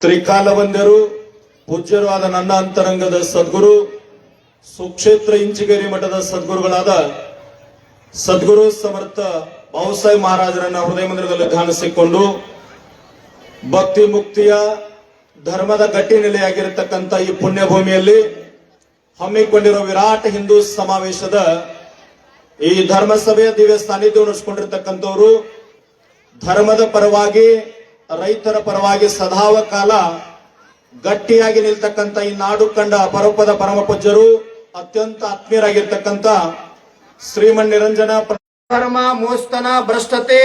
ತ್ರಿಕಾಲವಂದ್ಯರು ಪೂಜ್ಯರು ಆದ ನನ್ನ ಅಂತರಂಗದ ಸದ್ಗುರು ಸುಕ್ಷೇತ್ರ ಇಂಚಿಗೇರಿ ಮಠದ ಸದ್ಗುರುಗಳಾದ ಸದ್ಗುರು ಸಮರ್ಥ ಬಾಬುಸಾಹೇಬ್ ಮಹಾರಾಜರನ್ನ ಹೃದಯ ಮಂದಿರದಲ್ಲಿ ಧ್ಯಾನಿಸಿಕೊಂಡು ಭಕ್ತಿ ಮುಕ್ತಿಯ ಧರ್ಮದ ಗಟ್ಟಿ ನೆಲೆಯಾಗಿರತಕ್ಕಂಥ ಈ ಪುಣ್ಯ ಭೂಮಿಯಲ್ಲಿ ಹಮ್ಮಿಕೊಂಡಿರುವ ವಿರಾಟ್ ಹಿಂದೂ ಸಮಾವೇಶದ ಈ ಧರ್ಮಸಭೆಯ ದಿವ್ಯ ಸಾನ್ನಿಧ್ಯ ಉಳಿಸಿಕೊಂಡಿರ್ತಕ್ಕಂಥವರು ಧರ್ಮದ ಪರವಾಗಿ ರೈತರ ಪರವಾಗಿ ಸದಾವ ಕಾಲ ಗಟ್ಟಿಯಾಗಿ ನಿಲ್ತಕ್ಕಂಥ ಈ ನಾಡು ಕಂಡ ಅಪರೂಪದ ಪರಮ ಪೂಜ್ಯರು ಅತ್ಯಂತ ಆತ್ಮೀಯರಾಗಿರ್ತಕ್ಕಂಥ ಶ್ರೀಮನ್ ನಿರಂಜನ ಧರ್ಮ ಮೋಸ್ತನ ಭ್ರಷ್ಟತೆ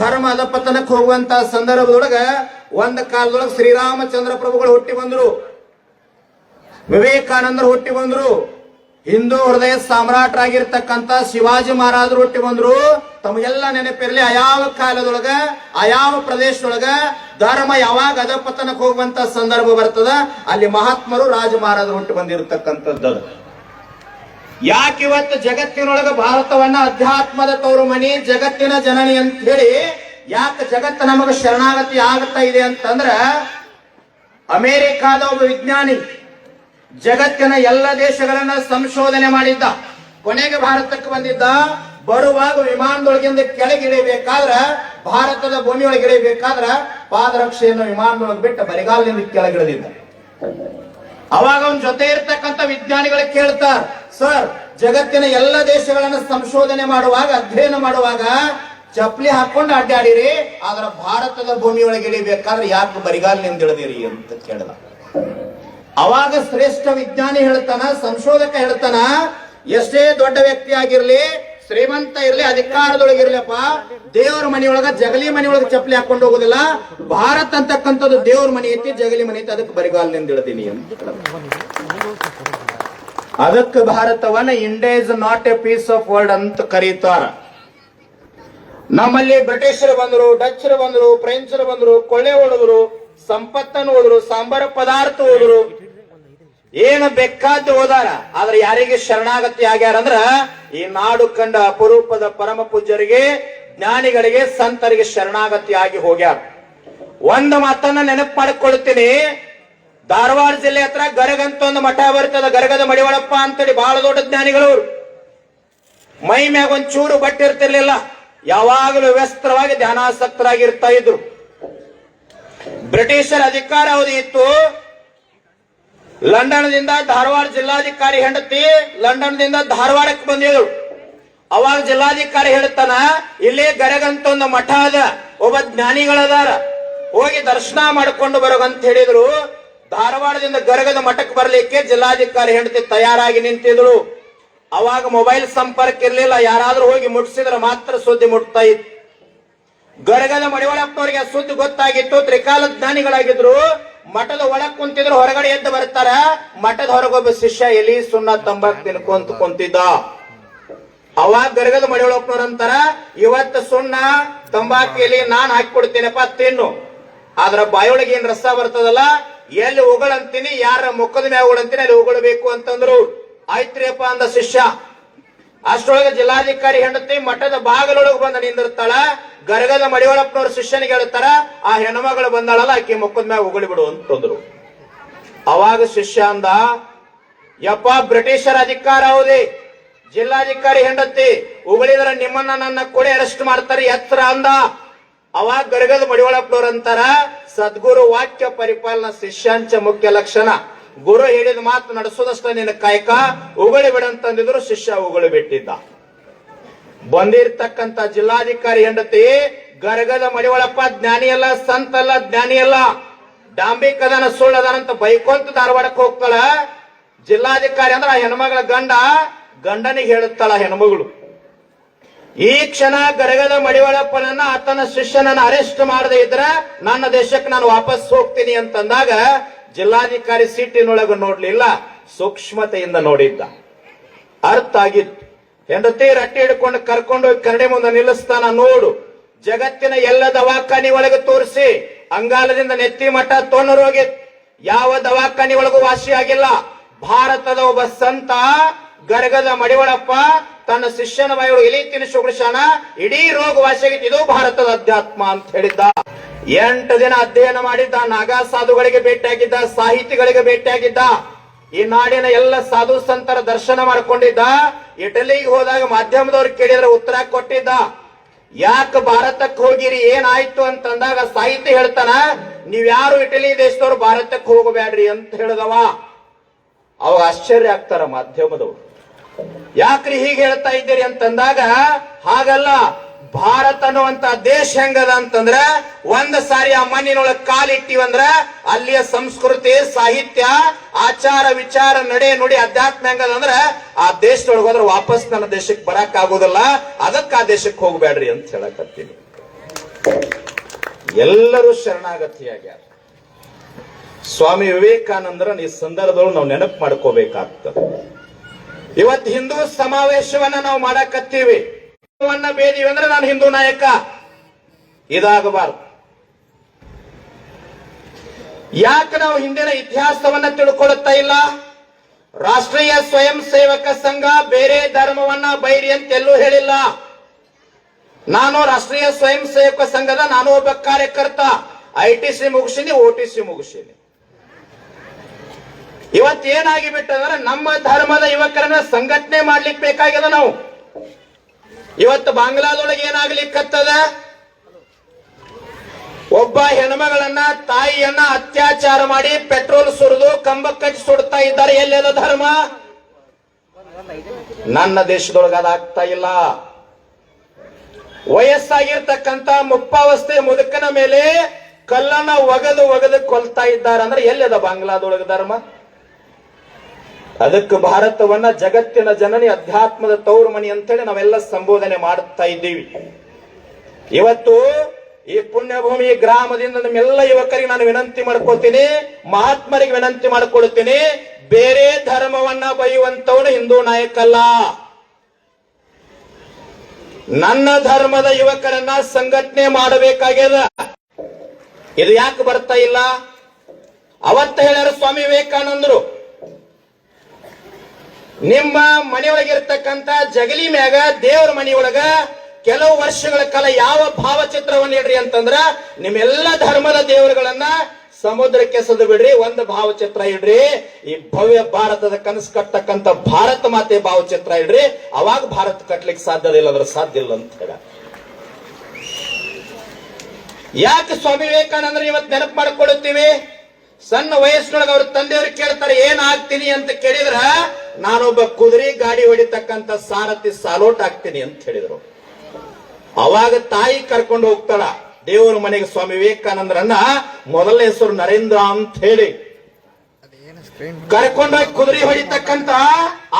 ಧರ್ಮ ಅಧಪತನಕ್ಕೆ ಹೋಗುವಂತ ಸಂದರ್ಭದೊಳಗ ಒಂದ ಕಾಲದೊಳಗ ಶ್ರೀರಾಮಚಂದ್ರ ಪ್ರಭುಗಳು ಹುಟ್ಟಿ ಬಂದ್ರು, ವಿವೇಕಾನಂದರು ಹುಟ್ಟಿ ಬಂದ್ರು, ಹಿಂದೂ ಹೃದಯ ಸಾಮ್ರಾಟರಾಗಿರ್ತಕ್ಕಂಥ ಶಿವಾಜಿ ಮಹಾರಾಜರು ಹುಟ್ಟಿ ಬಂದ್ರು. ತಮಗೆಲ್ಲ ನೆನಪಿರಲಿ, ಅಯಾವ ಕಾಲದೊಳಗ ಅಯಾವ ಪ್ರದೇಶದೊಳಗ ಧರ್ಮ ಯಾವಾಗ ಅಧಪತನಕ್ಕೆ ಹೋಗುವಂತ ಸಂದರ್ಭ ಬರ್ತದ ಅಲ್ಲಿ ಮಹಾತ್ಮರು ರಾಜ ಮಹಾರಾಜರು ಹುಟ್ಟಿ ಬಂದಿರತಕ್ಕಂಥದ್ದು. ಯಾಕೆ ಇವತ್ತು ಜಗತ್ತಿನೊಳಗ ಭಾರತವನ್ನ ಅಧ್ಯಾತ್ಮದ ತವರು ಮನಿ, ಜಗತ್ತಿನ ಜನನಿ ಅಂತ ಹೇಳಿ ಯಾಕೆ ಜಗತ್ತು ನಮಗ ಶರಣಾಗತಿ ಆಗ್ತಾ ಇದೆ ಅಂತಂದ್ರ, ಅಮೆರಿಕಾದ ಒಬ್ಬ ವಿಜ್ಞಾನಿ ಜಗತ್ತಿನ ಎಲ್ಲ ದೇಶಗಳನ್ನ ಸಂಶೋಧನೆ ಮಾಡಿದ್ದ. ಕೊನೆಗೆ ಭಾರತಕ್ಕೆ ಬಂದಿದ್ದ. ಬರುವಾಗ ವಿಮಾನದೊಳಗಿಂದ ಕೆಳಗಿಳಿಬೇಕಾದ್ರ, ಭಾರತದ ಭೂಮಿಯೊಳಗೆ ಇಳಿಬೇಕಾದ್ರ ಪಾದರಕ್ಷೆಯನ್ನು ವಿಮಾನದೊಳಗೆ ಬಿಟ್ಟು ಬರಿಗಾಲಿನಿಂದ ಕೆಳಗಿಳಿದಿದ್ದ. ಅವಾಗ ಅವನ ಜೊತೆ ಇರ್ತಕ್ಕಂಥ ವಿಜ್ಞಾನಿಗಳು ಕೇಳ್ತಾರ, ಸರ್ ಜಗತ್ತಿನ ಎಲ್ಲ ದೇಶಗಳನ್ನ ಸಂಶೋಧನೆ ಮಾಡುವಾಗ ಅಧ್ಯಯನ ಮಾಡುವಾಗ ಚಪ್ಪಲಿ ಹಾಕೊಂಡು ಅಡ್ಡಾಡಿರಿ, ಆದ್ರ ಭಾರತದ ಭೂಮಿಯೊಳಗೆ ಇಳಿಬೇಕಾದ್ರೆ ಯಾಕೆ ಬರಿಗಾಲಿನಿಂದ ಇಳಿದಿರಿ ಅಂತ ಕೇಳಿದ. ಅವಾಗ ಶ್ರೇಷ್ಠ ವಿಜ್ಞಾನಿ ಹೇಳ್ತಾನ, ಸಂಶೋಧಕ ಹೇಳ್ತಾನ, ಎಷ್ಟೇ ದೊಡ್ಡ ವ್ಯಕ್ತಿ ಆಗಿರ್ಲಿ, ಶ್ರೀಮಂತ ಇರ್ಲಿ, ಅಧಿಕಾರದೊಳಗಿರ್ಲಿಪ್ಪ, ದೇವರ ಮನೆಯೊಳಗ ಜಗಲಿ ಮನೆಯೊಳಗ ಚಪ್ಪಲಿ ಹಾಕೊಂಡು ಹೋಗುದಿಲ್ಲ. ಭಾರತ ಅಂತಕ್ಕಂಥದ್ದು ದೇವ್ರ ಮನೆ ಐತಿ, ಜಗಲಿ ಮನೆ ಐತಿ, ಅದಕ್ಕೆ ಬರಿಗಾಲಿನಿಂದ ಇಳಿದೀನಿ ಅಂತ. ಅದಕ್ಕೆ ಭಾರತವನ್ನ India is not a piece of world ಅಂತ ಕರೀತಾರ. ನಮ್ಮಲ್ಲಿ ಬ್ರಿಟಿಷರು ಬಂದ್ರು, ಡಚ್ಚರು ಬಂದ್ರು, ಫ್ರೆಂಚರು ಬಂದ್ರು, ಕೊಳ್ಳೆ ಹೊಡೆದ್ರು, ಸಂಪತ್ತನ್ನು ಹೋದ್ರು, ಸಾಂಬಾರ ಪದಾರ್ಥ ಹೋದ್ರು, ಏನು ಬೇಕಾದ್ದು ಹೋದಾರ. ಆದ್ರೆ ಯಾರಿಗೆ ಶರಣಾಗತಿ ಆಗ್ಯಾರಂದ್ರ ಈ ನಾಡು ಕಂಡ ಅಪರೂಪದ ಪರಮ ಪೂಜ್ಯರಿಗೆ, ಜ್ಞಾನಿಗಳಿಗೆ, ಸಂತರಿಗೆ ಶರಣಾಗತಿ ಆಗಿ ಹೋಗ್ಯಾರ. ಒಂದು ಮಾತನ್ನ ನೆನಪು ಮಾಡಿಕೊಳ್ತೀನಿ. ಧಾರವಾಡ ಜಿಲ್ಲೆ ಹತ್ರ ಗರಗಂತ ಒಂದು ಮಠ ಬರ್ತದ, ಗರಗದ ಮಡಿವಾಳಪ್ಪ ಅಂತೇಳಿ ಬಹಳ ದೊಡ್ಡ ಜ್ಞಾನಿಗಳು. ಮೈ ಮ್ಯಾಗ ಒಂದ್ ಚೂರು ಬಟ್ಟೆ ಇರ್ತಿರ್ಲಿಲ್ಲ, ಯಾವಾಗಲೂ ವ್ಯಸ್ತವಾಗಿ ಧ್ಯಾನಾಸಕ್ತರಾಗಿರ್ತಾ ಇದ್ರು. ಬ್ರಿಟಿಷರ ಅಧಿಕಾರ ಅವಧಿ ಇತ್ತು. ಲಂಡನ್ದಿಂದ ಧಾರವಾಡ ಜಿಲ್ಲಾಧಿಕಾರಿ ಹೆಂಡತಿ ಲಂಡನ್ದಿಂದ ಧಾರವಾಡಕ್ಕೆ ಬಂದಿದ್ರು. ಅವಾಗ ಜಿಲ್ಲಾಧಿಕಾರಿ ಹೇಳ್ತಾನ, ಇಲ್ಲಿ ಗರಗಂತ ಒಂದು ಮಠ ಅದ, ಒಬ್ಬ ಜ್ಞಾನಿಗಳದಾರ, ಹೋಗಿ ದರ್ಶನ ಮಾಡಿಕೊಂಡು ಬರೋಗಂತ ಹೇಳಿದ್ರು. ಧಾರವಾಡದಿಂದ ಗರಗದ ಮಠಕ್ಕೆ ಬರ್ಲಿಕ್ಕೆ ಜಿಲ್ಲಾಧಿಕಾರಿ ಹೆಂಡತಿ ತಯಾರಾಗಿ ನಿಂತಿದ್ರು. ಅವಾಗ ಮೊಬೈಲ್ ಸಂಪರ್ಕ ಇರ್ಲಿಲ್ಲ, ಯಾರಾದ್ರೂ ಹೋಗಿ ಮುಟ್ಸಿದ್ರೆ ಮಾತ್ರ ಸುದ್ದಿ ಮುಟ್ತಾ ಇತ್ತು. ಗರಗದ ಮಡಿವಾಳಪ್ಪನವರಿಗೆ ಸುದ್ದಿ ಗೊತ್ತಾಗಿತ್ತು, ತ್ರಿಕಾಲ ಜ್ಞಾನಿಗಳಾಗಿದ್ರು. ಮಠದ ಒಳಗ್ ಕುಂತಿದ್ರು, ಹೊರಗಡೆ ಎದ್ದು ಬರ್ತಾರ. ಮಠದ ಹೊರಗೊಬ್ಬ ಶಿಷ್ಯ ಎಲಿ ಸುಣ್ಣ ತಂಬಾಕ್ ತಿನ್ಕೊಂತ ಕುಂತಿದ್ದ. ಅವಾಗ ಗರಗದ ಮಡಿವಾಳಪ್ಪನವ್ರ ಅಂತಾರ, ಇವತ್ತು ಸುಣ್ಣ ತಂಬಾಕ್ ಎಲಿ ನಾನ್ ಹಾಕಿಕೊಡ್ತೀನಪ್ಪ, ತಿನ್ನು. ಆದ್ರ ಬಾಯೊಳಗೆ ಏನ್ ರಸ ಬರ್ತದಲ್ಲ, ಎಲ್ಲಿ ಉಗಳಂತೀನಿ, ಯಾರ ಮುಖದ ಮ್ಯಾಗ ಉಗಳಂತೀನಿ ಅಲ್ಲಿ ಉಗಳಬೇಕು ಅಂತಂದ್ರು. ಆಯ್ತ್ರಿಯಪ್ಪ ಅಂದ ಶಿಷ್ಯ. ಅಷ್ಟೊಳಗೆ ಜಿಲ್ಲಾಧಿಕಾರಿ ಹೆಂಡತಿ ಮಠದ ಬಾಗಿಲೊಳಗೆ ಬಂದ ನಿಂದಿರ್ತಾಳ. ಗರಗದ ಮಡಿವಾಳಪ್ಪನವ್ರ ಶಿಷ್ಯನಿಗೆ ಹೇಳ್ತಾರ, ಆ ಹೆಣ್ಮಗಳು ಬಂದಾಳಲ್ಲ ಆಕೆ ಮುಖದ ಮ್ಯಾಗ ಉಗುಳಿ ಬಿಡು ಅಂತಂದ್ರು. ಅವಾಗ ಶಿಷ್ಯ ಅಂದ, ಯಪ್ಪ ಬ್ರಿಟಿಷರ ಅಧಿಕಾರ ಹೌದಿ, ಜಿಲ್ಲಾಧಿಕಾರಿ ಹೆಂಡತಿ ಉಗುಳಿದ್ರ ನಿಮ್ಮನ್ನ ನನ್ನ ಕೂಡ ಅರೆಸ್ಟ್ ಮಾಡ್ತಾರೆ ಎತ್ತರ ಅಂದ. ಅವಾಗ ಗರಗದ ಮಡಿವಾಳಪ್ಪನವ್ರ ಅಂತಾರ, ಸದ್ಗುರು ವಾಕ್ಯ ಪರಿಪಾಲನಾ ಶಿಷ್ಯಾಂಚ ಮುಖ್ಯ ಲಕ್ಷಣ. ಗುರು ಹೇಳಿದ ಮಾತು ನಡೆಸೋದಷ್ಟ ನಿನ್ನ ಕಾಯಕ, ಉಗುಳಿ ಬಿಡಂತಂದಿದ್ರು. ಶಿಷ್ಯ ಉಗುಳಿ ಬಿಟ್ಟಿದ್ದ. ಬಂದಿರ್ತಕ್ಕಂಥ ಜಿಲ್ಲಾಧಿಕಾರಿ ಹೆಂಡತಿ ಗರಗದ ಮಡಿವಾಳಪ್ಪ ಜ್ಞಾನಿ ಅಲ್ಲ, ಸಂತ ಅಲ್ಲ, ಜ್ಞಾನಿ ಅಲ್ಲ, ಡಾಂಬಿಕದನ ಸುಳ್ಳದನಂತ ಬೈಕೊಂತ ಧಾರವಾಡಕ್ಕೆ ಹೋಗ್ತಾಳ. ಜಿಲ್ಲಾಧಿಕಾರಿ ಅಂದ್ರ ಆ ಹೆಣ್ಮಗಳ ಗಂಡನಿಗೆ ಹೇಳುತ್ತಾಳ ಹೆಣ್ಮಗಳು, ಈ ಕ್ಷಣ ಗರಗದ ಮಡಿವಾಳಪ್ಪನನ್ನ ಆತನ ಶಿಷ್ಯನನ್ನ ಅರೆಸ್ಟ್ ಮಾಡದೇ ಇದ್ರ ನನ್ನ ದೇಶಕ್ಕೆ ನಾನು ವಾಪಸ್ ಹೋಗ್ತೀನಿ ಅಂತಂದಾಗ ಜಿಲ್ಲಾಧಿಕಾರಿ ಸೀಟಿನೊಳಗೆ ನೋಡ್ಲಿಲ್ಲ, ಸೂಕ್ಷ್ಮತೆಯಿಂದ ನೋಡಿದ್ದ. ಅರ್ಥ ಆಗಿತ್ತು. ಹೆಂಡತಿ ರಟ್ಟಿ ಹಿಡ್ಕೊಂಡು ಕರ್ಕೊಂಡು ಹೋಗಿ ಕನ್ನಡಿ ಮುಂದೆ ನಿಲ್ಲಿಸ್ತಾನ. ನೋಡು, ಜಗತ್ತಿನ ಎಲ್ಲ ದವಾಖಾನಿ ಒಳಗೆ ತೋರಿಸಿ ಅಂಗಾಲದಿಂದ ನೆತ್ತಿ ಮಠ ತೊಂದರೆ ಹೋಗಿತ್ತು, ಯಾವ ದವಾಖಾನಿ ಒಳಗೂ ವಾಸಿ ಆಗಿಲ್ಲ. ಭಾರತದ ಒಬ್ಬ ಸಂತ ಗರಗದ ಮಡಿವಾಳಪ್ಪ ತನ್ನ ಶಿಷ್ಯನ ಬಾಯೊಳಗೆ ಎಲಿ ತಿನಿಸುಗಳಾನ, ಇಡೀ ರೋಗ ವಾಸಿ ಆಗಿತ್ತು. ಇದು ಭಾರತದ ಅಧ್ಯಾತ್ಮ ಅಂತ ಹೇಳಿದ್ದ. 8 ದಿನ ಅಧ್ಯಯನ ಮಾಡಿದ್ದ, ನಾಗಾ ಸಾಧುಗಳಿಗೆ ಭೇಟಿಯಾಗಿದ್ದ, ಸಾಹಿತಿಗಳಿಗೆ ಭೇಟಿಯಾಗಿದ್ದ, ಈ ನಾಡಿನ ಎಲ್ಲ ಸಾಧು ಸಂತರ ದರ್ಶನ ಮಾಡಿಕೊಂಡಿದ್ದ. ಇಟಲಿಗೆ ಹೋದಾಗ ಮಾಧ್ಯಮದವ್ರು ಕೇಳಿದ್ರೆ ಉತ್ತರ ಕೊಟ್ಟಿದ್ದ. ಯಾಕೆ ಭಾರತಕ್ಕೆ ಹೋಗಿರಿ, ಏನಾಯ್ತು ಅಂತಂದಾಗ ಸಾಹಿತಿ ಹೇಳ್ತಾನ, ನೀವ್ಯಾರು ಇಟಲಿ ದೇಶದವ್ರು ಭಾರತಕ್ಕೆ ಹೋಗಬೇಡ್ರಿ ಅಂತ ಹೇಳಿದವ. ಅವಾಗ ಆಶ್ಚರ್ಯ ಆಗ್ತಾರ ಮಾಧ್ಯಮದವ್ರು, ಯಾಕ್ರಿ ಹೀಗೆ ಹೇಳ್ತಾ ಇದ್ದೀರಿ ಅಂತಂದಾಗ, ಹಾಗಲ್ಲ, ಭಾರತ ಅನ್ನುವಂತ ದೇಶ ಹೆಂಗದ ಅಂತಂದ್ರ ಒಂದ್ ಸಾರಿ ಆ ಮಣ್ಣಿನೊಳಗೆ ಕಾಲಿಟ್ಟಿವಂದ್ರ ಅಲ್ಲಿಯ ಸಂಸ್ಕೃತಿ, ಸಾಹಿತ್ಯ, ಆಚಾರ ವಿಚಾರ, ನಡೆ ನುಡಿ, ಅಧ್ಯಾತ್ಮ ಹೆಂಗದ ಅಂದ್ರ ಆ ದೇಶದೊಳಗೆ ಹೋದ್ರೆ ವಾಪಸ್ ನನ್ನ ದೇಶಕ್ಕೆ ಬರಕ್ ಆಗೋದಿಲ್ಲ, ಅದಕ್ಕೆ ಆ ದೇಶಕ್ಕೆ ಹೋಗ್ಬೇಡ್ರಿ ಅಂತ ಹೇಳಕತ್ತೀನಿ. ಎಲ್ಲರೂ ಶರಣಾಗತಿಯಾಗ್ಯಾರ. ಸ್ವಾಮಿ ವಿವೇಕಾನಂದರನ್ನ ಈ ಸಂದರ್ಭದೊಳಗೆ ನಾವು ನೆನಪು ಮಾಡ್ಕೋಬೇಕಾಗ್ತದೆ. ಇವತ್ತು ಹಿಂದೂ ಸಮಾವೇಶವನ್ನ ನಾವು ಮಾಡಕತ್ತೀವಿ, ಬೇದಿವಿ ಅಂದ್ರೆ ನಾನು ಹಿಂದೂ ನಾಯಕ, ಇದಾಗಬಾರ್ದು. ಯಾಕೆ ನಾವು ಹಿಂದಿನ ಇತಿಹಾಸವನ್ನ ತಿಳ್ಕೊಳ್ಳುತ್ತಾ ಇಲ್ಲ? ರಾಷ್ಟ್ರೀಯ ಸ್ವಯಂ ಸೇವಕ ಸಂಘ ಬೇರೆ ಧರ್ಮವನ್ನ ಬೈರಿ ಅಂತ ಎಲ್ಲೂ ಹೇಳಿಲ್ಲ. ನಾನು ರಾಷ್ಟ್ರೀಯ ಸ್ವಯಂ ಸೇವಕ ಸಂಘದ ನಾನು ಒಬ್ಬ ಕಾರ್ಯಕರ್ತ, ITC ಮುಗಿಸಿನಿ, OTC ಮುಗಿಸಿನಿ. ಇವತ್ತೇನಾಗಿ ಬಿಟ್ಟಂದ್ರೆ ನಮ್ಮ ಧರ್ಮದ ಯುವಕರನ್ನ ಸಂಘಟನೆ ಮಾಡ್ಲಿಕ್ಕೆ ಬೇಕಾಗ್ಯದ. ನಾವು ಇವತ್ತು ಬಾಂಗ್ಲಾದೊಳಗೆ ಏನಾಗ್ಲಿಕ್ಕತ್ತದ, ಒಬ್ಬ ಹೆಣ್ಮಗಳನ್ನ, ತಾಯಿಯನ್ನ ಅತ್ಯಾಚಾರ ಮಾಡಿ ಪೆಟ್ರೋಲ್ ಸುರಿದು ಕಂಬಕ್ಕಚ್ಚಿ ಸುಡ್ತಾ ಇದ್ದಾರೆ. ಎಲ್ಲೆಲ್ಲ ಧರ್ಮ? ನನ್ನ ದೇಶದೊಳಗೆ ಅದಾಗ್ತಾ ಇಲ್ಲ. ವಯಸ್ಸಾಗಿರ್ತಕ್ಕಂಥ ಮುಪ್ಪಾವಸ್ಥೆ ಮುದುಕನ ಮೇಲೆ ಕಲ್ಲನ್ನ ಒಗದು ಕೊಲ್ತಾ ಇದ್ದಾರೆ ಅಂದ್ರೆ ಎಲ್ಲದ ಬಾಂಗ್ಲಾದೊಳಗೆ ಧರ್ಮ? ಅದಕ್ಕೆ ಭಾರತವನ್ನ ಜಗತ್ತಿನ ಜನನಿ, ಅಧ್ಯಾತ್ಮದ ತವರು ಮಣಿ ಅಂತೇಳಿ ನಾವೆಲ್ಲ ಸಂಬೋಧನೆ ಮಾಡುತ್ತಾ ಇದ್ದೀವಿ. ಇವತ್ತು ಈ ಪುಣ್ಯಭೂಮಿ ಗ್ರಾಮದಿಂದ ನಮ್ಮೆಲ್ಲ ಯುವಕರಿಗೆ ನಾನು ವಿನಂತಿ ಮಾಡ್ಕೋತೀನಿ, ಮಹಾತ್ಮರಿಗೆ ವಿನಂತಿ ಮಾಡ್ಕೊಳ್ತೀನಿ, ಬೇರೆ ಧರ್ಮವನ್ನ ಬೈಯುವಂತವನು ಹಿಂದೂ ನಾಯಕಲ್ಲ. ನನ್ನ ಧರ್ಮದ ಯುವಕರನ್ನ ಸಂಘಟನೆ ಮಾಡಬೇಕಾಗ್ಯದ. ಇದು ಯಾಕೆ ಬರ್ತಾ ಇಲ್ಲ? ಅವತ್ತ ಹೇಳ್ಯಾರ ಸ್ವಾಮಿ ವಿವೇಕಾನಂದರು, ನಿಮ್ಮ ಮನೆಯೊಳಗಿರ್ತಕ್ಕಂಥ ಜಗಲಿ ಮ್ಯಾಗ ದೇವರ ಮನೆಯೊಳಗ ಕೆಲವು ವರ್ಷಗಳ ಕಾಲ ಯಾವ ಭಾವಚಿತ್ರವನ್ನು ಇಡ್ರಿ ಅಂತಂದ್ರ ನಿಮ್ಮೆಲ್ಲ ಧರ್ಮದ ದೇವರುಗಳನ್ನ ಸಮುದ್ರಕ್ಕೆ ಎಸೆದು ಬಿಡ್ರಿ, ಒಂದು ಭಾವಚಿತ್ರ ಇಡ್ರಿ, ಈ ಭವ್ಯ ಭಾರತದ ಕನಸು ಕಟ್ಟತಕ್ಕಂಥ ಭಾರತ ಮಾತೆ ಭಾವಚಿತ್ರ ಇಡ್ರಿ, ಅವಾಗ ಭಾರತ ಕಟ್ಲಿಕ್ಕೆ ಸಾಧ್ಯದ ಇಲ್ಲ, ಅದ್ರ ಸಾಧ್ಯ ಇಲ್ಲ ಅಂತ ಹೇಳ. ಯಾಕೆ ಸ್ವಾಮಿ ವಿವೇಕಾನಂದ್ರ ಇವತ್ತು ನೆನಪು ಮಾಡಿಕೊಳ್ಳುತ್ತೀವಿ? ಸಣ್ಣ ವಯಸ್ಸಿನೊಳಗೆ ಅವ್ರ ತಂದೆಯವರು ಕೇಳ್ತಾರೆ, ಏನ್ ಆಗ್ತೀನಿ ಅಂತ ಕೇಳಿದ್ರ, ನಾನೊಬ್ಬ ಕುದುರೆ ಗಾಡಿ ಹೊಡಿತಕ್ಕಂಥ ಸಾರಥಿ ಸಾಲೋಟ್ ಆಗ್ತೀನಿ ಅಂತ ಹೇಳಿದ್ರು. ಅವಾಗ ತಾಯಿ ಕರ್ಕೊಂಡು ಹೋಗ್ತಾಳ ದೇವರ ಮನೆಗೆ. ಸ್ವಾಮಿ ವಿವೇಕಾನಂದರನ್ನ ಮೊದಲನೇ ಹೆಸರು ನರೇಂದ್ರ ಅಂತ ಹೇಳಿ ಕರ್ಕೊಂಡೋಗಿ ಕುದುರೆ ಹೊಡಿತಕ್ಕಂತ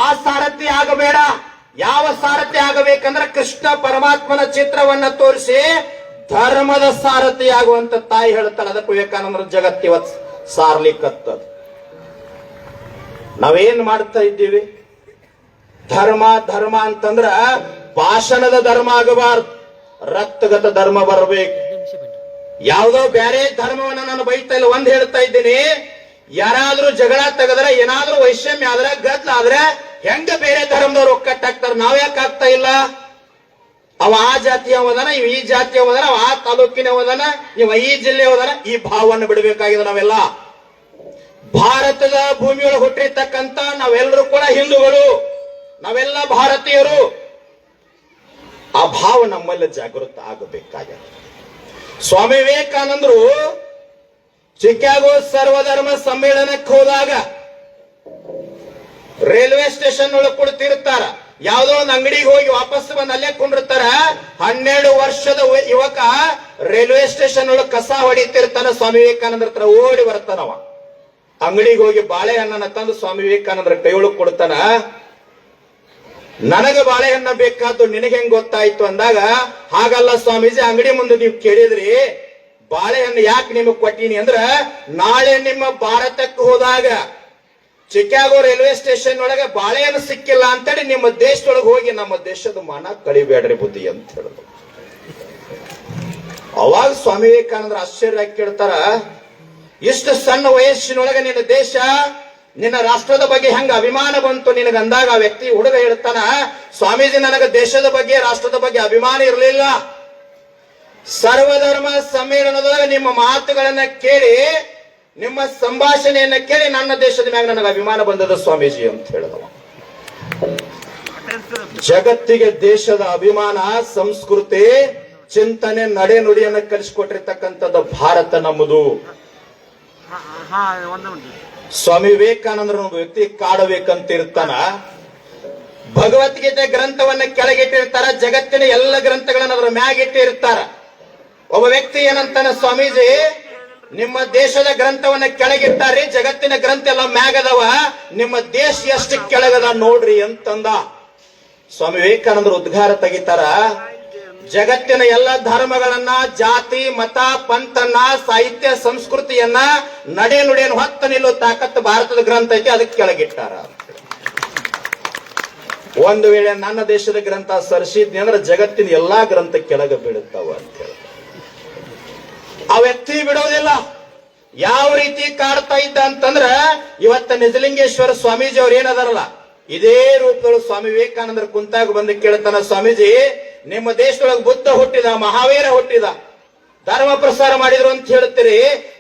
ಆ ಸಾರಥಿ ಆಗಬೇಡ. ಯಾವ ಸಾರಥಿ ಆಗಬೇಕಂದ್ರೆ ಕೃಷ್ಣ ಪರಮಾತ್ಮನ ಚಿತ್ರವನ್ನ ತೋರಿಸಿ ಧರ್ಮದ ಸಾರಥಿ ಆಗುವಂತ ತಾಯಿ ಹೇಳ್ತಾಳೆ. ಅದಕ್ಕೆ ವಿವೇಕಾನಂದರ ಜಗತ್ತಿವತ್ ಸಾರ್ಲಿಕ್ಕತ್ತದ. ನಾವೇನ್ ಮಾಡ್ತಾ ಇದ್ದೀವಿ? ಧರ್ಮ ಧರ್ಮ ಅಂತಂದ್ರ ಭಾಷಣದ ಧರ್ಮ ಆಗಬಾರ್ದು, ರಕ್ತಗತ ಧರ್ಮ ಬರಬೇಕು. ಯಾವುದೋ ಬೇರೆ ಧರ್ಮವನ್ನ ನಾನು ಬೈತಾ ಇಲ್ಲ, ಒಂದ್ ಹೇಳ್ತಾ ಇದ್ದೀನಿ, ಯಾರಾದ್ರೂ ಜಗಳ ತೆಗೆದ್ರೆ, ಏನಾದ್ರೂ ವೈಷಮ್ಯ ಆದ್ರೆ, ಗದ್ಲ ಆದ್ರೆ ಹೆಂಗ ಬೇರೆ ಧರ್ಮದವ್ರು ಒಕ್ಕಟ್ಟಾಗ್ತಾರೆ? ನಾವ್ ಯಾಕೆ ಆಗ್ತಾ ಇಲ್ಲ? ಅವ ಆ ಜಾತಿಯ ಹೋದನ, ಇವ್ ಈ ಜಾತಿಯ ಹೋದನ, ಅವ ಆ ತಾಲೂಕಿನ ಹೋದನ, ಇವ ಈ ಜಿಲ್ಲೆ ಹೋದನ, ಈ ಭಾವವನ್ನು ಬಿಡಬೇಕಾಗಿದೆ. ನಾವೆಲ್ಲ ಭಾರತದ ಭೂಮಿಯೊಳಗೆ ಹುಟ್ಟಿರ್ತಕ್ಕಂಥ ನಾವೆಲ್ಲರೂ ಕೂಡ ಹಿಂದೂಗಳು, ನಾವೆಲ್ಲ ಭಾರತೀಯರು. ಆ ಭಾವ ನಮ್ಮಲ್ಲಿ ಜಾಗೃತ ಆಗಬೇಕಾಗಿದೆ. ಸ್ವಾಮಿ ವಿವೇಕಾನಂದರು ಚಿಕಾಗೋ ಸರ್ವಧರ್ಮ ಸಮ್ಮೇಳನಕ್ಕೆ ಹೋದಾಗ ರೈಲ್ವೆ ಸ್ಟೇಷನ್ ಒಳಗೆ ಕುಳಿತಿರ್ತಾರ. ಯಾವುದೋ ಒಂದು ಅಂಗಡಿಗೆ ಹೋಗಿ ವಾಪಸ್ ಬಂದು ಅಲ್ಲೇ ಕುಂಡಿರ್ತಾರ. 12 ವರ್ಷದ ಯುವಕ ರೈಲ್ವೆ ಸ್ಟೇಷನ್ ಒಳಗೆ ಕಸ ಹೊಡಿತಿರ್ತಾನ. ಸ್ವಾಮಿ ವಿವೇಕಾನಂದರ ಹತ್ರ ಓಡಿ ಬರ್ತಾನವ. ಅಂಗಡಿಗೆ ಹೋಗಿ ಬಾಳೆಹಣ್ಣನ್ನ ತಂದು ಸ್ವಾಮಿ ವಿವೇಕಾನಂದರ ಕೈಯೊಳಗೆ ಕೊಡ್ತಾನ. ನನಗೆ ಬಾಳೆಹಣ್ಣ ಬೇಕಾದ್ದು ನಿನಗೆ ಹೆಂಗ್ ಗೊತ್ತಾಯ್ತು ಅಂದಾಗ, ಹಾಗಲ್ಲ ಸ್ವಾಮೀಜಿ, ಅಂಗಡಿ ಮುಂದೆ ನೀವು ಕೇಳಿದ್ರಿ, ಬಾಳೆಹಣ್ಣು ಯಾಕೆ ನಿಮಗೆ ಕೊಟ್ಟೀನಿ ಅಂದ್ರ, ನಾಳೆ ನಿಮ್ಮ ಭಾರತಕ್ಕೆ ಹೋದಾಗ ಚಿಕಾಗೋ ರೈಲ್ವೆ ಸ್ಟೇಷನ್ ಒಳಗೆ ಬಾಳೆಹಣ್ಣು ಸಿಕ್ಕಿಲ್ಲ ಅಂತೇಳಿ ನಿಮ್ಮ ದೇಶದೊಳಗೆ ಹೋಗಿ ನಮ್ಮ ದೇಶದ ಮಾನ ಕಳಿಬೇಡ್ರಿ ಬುದ್ಧಿ ಅಂತ ಹೇಳಿದ್ರು. ಅವಾಗ ಸ್ವಾಮಿ ವಿವೇಕಾನಂದ್ರ ಆಶ್ಚರ್ಯ ಕೇಳ್ತಾರ, ಇಷ್ಟು ಸಣ್ಣ ವಯಸ್ಸಿನೊಳಗೆ ನಿನ್ನ ದೇಶ, ನಿನ್ನ ರಾಷ್ಟ್ರದ ಬಗ್ಗೆ ಹೆಂಗ ಅಭಿಮಾನ ಬಂತು ನಿನಗಂದಾಗ ಆ ವ್ಯಕ್ತಿ ಹುಡುಗ ಹೇಳ್ತಾನ, ಸ್ವಾಮೀಜಿ ನನಗೆ ದೇಶದ ಬಗ್ಗೆ ರಾಷ್ಟ್ರದ ಬಗ್ಗೆ ಅಭಿಮಾನ ಇರಲಿಲ್ಲ, ಸರ್ವಧರ್ಮ ಸಮ್ಮೇಳನದೊಳಗೆ ನಿಮ್ಮ ಮಾತುಗಳನ್ನ ಕೇಳಿ, ನಿಮ್ಮ ಸಂಭಾಷಣೆಯನ್ನ ಕೇಳಿ ನನ್ನ ದೇಶದ ಮ್ಯಾಗ ನನಗೆ ಅಭಿಮಾನ ಬಂದದ ಸ್ವಾಮೀಜಿ ಅಂತ ಹೇಳಿದವ. ಜಗತ್ತಿಗೆ ದೇಶದ ಅಭಿಮಾನ, ಸಂಸ್ಕೃತಿ, ಚಿಂತನೆ, ನಡೆ ನುಡಿಯನ್ನು ಕಲಿಸಿಕೊಟ್ಟಿರ್ತಕ್ಕಂಥದ್ದು ಭಾರತ ನಮ್ಮದು. ಸ್ವಾಮಿ ವಿವೇಕಾನಂದರ ಒಬ್ಬ ವ್ಯಕ್ತಿ ಕಾಡಬೇಕಂತ ಇರ್ತಾನ. ಭಗವದ್ಗೀತೆ ಗ್ರಂಥವನ್ನ ಕೆಳಗಿಟ್ಟಿರ್ತಾರ, ಜಗತ್ತಿನ ಎಲ್ಲ ಗ್ರಂಥಗಳನ್ನ ಅದರ ಮ್ಯಾಗಿಟ್ಟಿರ್ತಾರ. ಒಬ್ಬ ವ್ಯಕ್ತಿ ಏನಂತಾನ, ಸ್ವಾಮೀಜಿ ನಿಮ್ಮ ದೇಶದ ಗ್ರಂಥವನ್ನ ಕೆಳಗಿಟ್ಟಾರಿ, ಜಗತ್ತಿನ ಗ್ರಂಥ ಎಲ್ಲ ಮ್ಯಾಗದವ, ನಿಮ್ಮ ದೇಶ ಎಷ್ಟು ಕೆಳಗದ ನೋಡ್ರಿ ಅಂತಂದ. ಸ್ವಾಮಿ ವಿವೇಕಾನಂದರು ಉದ್ಗಾರ ತೆಗಿತಾರ, ಜಗತ್ತಿನ ಎಲ್ಲ ಧರ್ಮಗಳನ್ನ, ಜಾತಿ ಮತ ಪಂಥನ್ನ, ಸಾಹಿತ್ಯ ಸಂಸ್ಕೃತಿಯನ್ನ, ನಡೆ ನುಡಿಯನ್ನು ಹೊತ್ತ ನಿಲ್ಲೋ ತಾಕತ್ತು ಭಾರತದ ಗ್ರಂಥ ಐತಿ, ಅದಕ್ಕೆ ಕೆಳಗಿಟ್ಟಾರ. ಒಂದು ವೇಳೆ ನನ್ನ ದೇಶದ ಗ್ರಂಥ ಸರಿಸಿದ್ನಿ ಅಂದ್ರೆ ಜಗತ್ತಿನ ಎಲ್ಲಾ ಗ್ರಂಥ ಕೆಳಗೆ ಬೀಳುತ್ತಾವ ಅಂತ ಹೇಳಿ ಆ ವ್ಯಕ್ತಿ ಬಿಡೋದಿಲ್ಲ. ಯಾವ ರೀತಿ ಕಾಡ್ತಾ ಇದ್ದ ಅಂತಂದ್ರ, ಇವತ್ತ ನಿಜಲಿಂಗೇಶ್ವರ ಸ್ವಾಮೀಜಿ ಅವ್ರು ಏನದಾರಲ್ಲ, ಇದೇ ರೂಪದೊಳಗೆ ಸ್ವಾಮಿ ವಿವೇಕಾನಂದರ ಕುಂತಾಗ ಬಂದು ಕೇಳ್ತಾನ, ಸ್ವಾಮೀಜಿ ನಿಮ್ಮ ದೇಶದೊಳಗೆ ಬುದ್ಧ ಹುಟ್ಟಿದ, ಮಹಾವೀರ ಹುಟ್ಟಿದ, ಧರ್ಮ ಪ್ರಸಾರ ಮಾಡಿದ್ರು ಅಂತ ಹೇಳ್ತೀರಿ,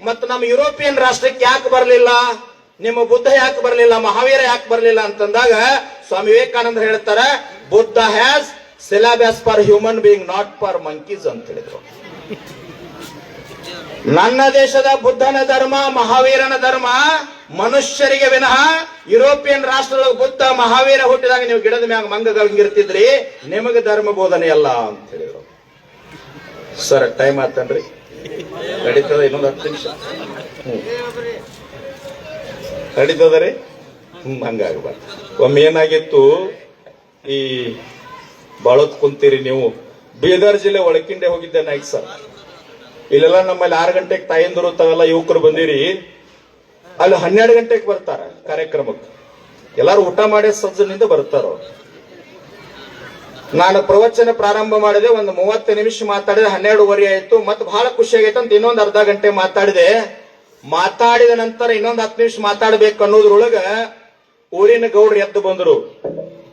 ಮತ್ತು ನಮ್ಮ ಯುರೋಪಿಯನ್ ರಾಷ್ಟ್ರಕ್ಕೆ ಯಾಕೆ ಬರಲಿಲ್ಲ, ನಿಮ್ಮ ಬುದ್ಧ ಯಾಕೆ ಬರಲಿಲ್ಲ, ಮಹಾವೀರ ಯಾಕೆ ಬರಲಿಲ್ಲ ಅಂತಂದಾಗ ಸ್ವಾಮಿ ವಿವೇಕಾನಂದ ಹೇಳ್ತಾರ, Buddha has syllabus for human being, not for monkeys ಅಂತ ಹೇಳಿದ್ರು. ನನ್ನ ದೇಶದ ಬುದ್ಧನ ಧರ್ಮ, ಮಹಾವೀರನ ಧರ್ಮ ಮನುಷ್ಯರಿಗೆ ವಿನಃ ಯುರೋಪಿಯನ್ ರಾಷ್ಟ್ರದೊಳಗೆ ಬುದ್ಧ ಮಹಾವೀರ ಹುಟ್ಟಿದಾಗ ನೀವು ಗಿಡದ ಮ್ಯಾಗ ಮಂಗಗಳಿರ್ತಿದ್ರಿ, ನಿಮಗೆ ಧರ್ಮ ಬೋಧನೆ ಅಲ್ಲ ಅಂತ ಹೇಳಿದ್ರು. ಸರ್ ಟೈಮ್ ಆತನ್ರಿ, ನಡೀತದ ಇನ್ನೊಂದು 10 ನಿಮಿಷ ನಡೀತದ್ರಿ. ಹಂಗಾಗಬಾರ್ದು. ಒಮ್ಮೆ ಏನಾಗಿತ್ತು, ಈ ಬಾಳೋತ್ ಕುಂತೀರಿ ನೀವು, ಬೀದರ್ ಜಿಲ್ಲೆ ಒಳಕಿಂಡೆ ಹೋಗಿದ್ದೆ ನಾಯ್ಕ ಸರ್. ಇಲ್ಲೆಲ್ಲ ನಮ್ಮಲ್ಲಿ 6 ಗಂಟೆಗೆ ತಾಯಂದಿರು ತಾವೆಲ್ಲ ಯುವಕರು ಬಂದಿರಿ, ಅಲ್ಲಿ 12 ಗಂಟೆಗೆ ಬರ್ತಾರ ಕಾರ್ಯಕ್ರಮಕ್ಕೆ. ಎಲ್ಲಾರು ಊಟ ಮಾಡಿ ಸಜ್ಜನಿಂದ ಬರ್ತಾರ. ನಾನು ಪ್ರವಚನ ಪ್ರಾರಂಭ ಮಾಡಿದೆ, ಒಂದು 30 ನಿಮಿಷ ಮಾತಾಡಿದೆ, 12:30 ಆಯ್ತು. ಮತ್ತೆ ಬಹಳ ಖುಷಿ ಆಗೈತೆ ಅಂತ ಇನ್ನೊಂದು ಅರ್ಧ ಗಂಟೆ ಮಾತಾಡಿದೆ. ಮಾತಾಡಿದ ನಂತರ ಇನ್ನೊಂದು 10 ನಿಮಿಷ ಮಾತಾಡ್ಬೇಕು ಅನ್ನೋದ್ರೊಳಗ ಊರಿನ ಗೌಡ್ರು ಎದ್ದು ಬಂದ್ರು,